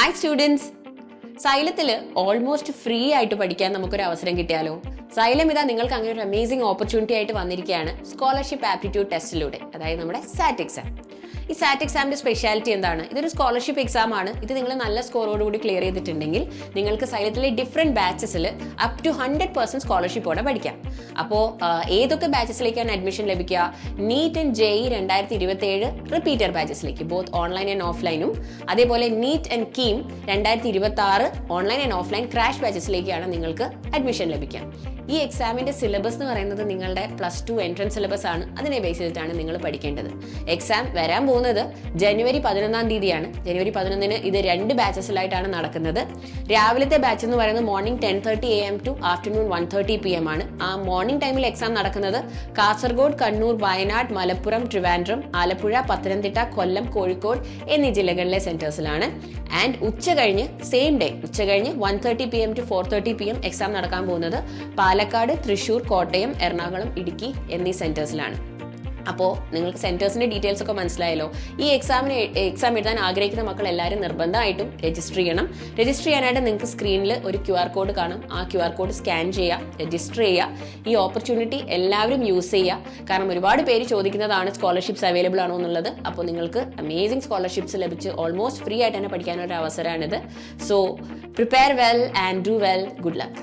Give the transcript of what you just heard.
Hi students, സൈലത്തിൽ almost free ആയിട്ട് പഠിക്കാൻ നമുക്കൊരു അവസരം കിട്ടിയാലോ? സൈലം ഇതാ നിങ്ങൾക്ക് അങ്ങനെ ഒരു അമേസിംഗ് ഓപ്പർച്യൂണിറ്റി ആയിട്ട് വന്നിരിക്കുകയാണ് സ്കോളർഷിപ്പ് ആപ്റ്റിറ്റ്യൂഡ് ടെസ്റ്റിലൂടെ, അതായത് നമ്മുടെ സാറ്റ് എക്സാം. ഈ സാറ്റ് എക്സാമിന്റെ സ്പെഷ്യാലിറ്റി എന്താണ്? ഇതൊരു സ്കോളർഷിപ്പ് എക്സാം ആണ്. ഇത് നിങ്ങൾ നല്ല സ്കോറോടുകൂടി ക്ലിയർ ചെയ്തിട്ടുണ്ടെങ്കിൽ നിങ്ങൾക്ക് സൈലത്തിലെ ഡിഫറെന്റ് ബാച്ചസിൽ അപ് ടു 100% സ്കോളർഷിപ്പോടെ പഠിക്കാം. അപ്പോൾ ഏതൊക്കെ ബാച്ചസിലേക്കാണ് അഡ്മിഷൻ ലഭിക്കുക? നീറ്റ് ആൻഡ് JEE 2027 റിപ്പീറ്റർ ബാച്ചസിലേക്ക്, ബോത്ത് ഓൺലൈൻ ആൻഡ് ഓഫ്ലൈനും, അതേപോലെ NEET and KEAM 2026 online and offline crash ബാച്ചസിലേക്കാണ് നിങ്ങൾക്ക് അഡ്മിഷൻ ലഭിക്കുക. ഈ എക്സാമിന്റെ സിലബസ് എന്ന് പറയുന്നത് നിങ്ങളുടെ +2 എൻട്രൻസ് സിലബസ് ആണ്. അതിനെ ബേസ് ചെയ്തിട്ടാണ് നിങ്ങൾ പഠിക്കേണ്ടത്. എക്സാം വരാൻ പോകുന്നത് ജനുവരി 11 തീയതിയാണ്. ജനുവരി 11 ഇത് 2 ബാച്ചസിലായിട്ടാണ് നടക്കുന്നത്. രാവിലത്തെ ബാച്ച് എന്ന് പറയുന്നത് morning 10:30 AM to afternoon 1:30 PM ആണ്. ആ മോർണിംഗ് ടൈമിൽ എക്സാം നടക്കുന്നത് കാസർഗോഡ്, കണ്ണൂർ, വയനാട്, മലപ്പുറം, ട്രിവാൻഡ്രം, ആലപ്പുഴ, പത്തനംതിട്ട, കൊല്ലം, കോഴിക്കോട് എന്നീ ജില്ലകളിലെ സെന്റേഴ്സിലാണ്. ആൻഡ് ഉച്ച കഴിഞ്ഞ് 1:30 PM ടു 4:30 PM എക്സാം നടക്കാൻ പോകുന്നത് പാലക്കാട്, തൃശൂർ, കോട്ടയം, എറണാകുളം, ഇടുക്കി എന്നീ സെന്റേഴ്സിലാണ്. അപ്പോൾ നിങ്ങൾക്ക് സെന്റേഴ്സിന്റെ ഡീറ്റെയിൽസ് ഒക്കെ മനസ്സിലായല്ലോ. ഈ എക്സാം എഴുതാൻ ആഗ്രഹിക്കുന്ന മക്കൾ എല്ലാവരും നിർബന്ധമായിട്ടും രജിസ്റ്റർ ചെയ്യണം. രജിസ്റ്റർ ചെയ്യാനായിട്ട് നിങ്ങൾക്ക് സ്ക്രീനിൽ ഒരു QR കോഡ് കാണും. ആ QR കോഡ് സ്കാൻ ചെയ്യുക, രജിസ്റ്റർ ചെയ്യുക. ഈ ഓപ്പർച്യൂണിറ്റി എല്ലാവരും യൂസ് ചെയ്യുക. കാരണം ഒരുപാട് പേര് ചോദിക്കുന്നതാണ് സ്കോളർഷിപ്സ് അവൈലബിൾ ആണോ എന്നുള്ളത്. അപ്പോൾ നിങ്ങൾക്ക് അമേസിംഗ് സ്കോളർഷിപ്സ് ലഭിച്ച് ഓൾമോസ്റ്റ് ഫ്രീ ആയിട്ട് തന്നെ പഠിക്കാനൊരു അവസരമാണിത്. So prepare well and do well. Good luck.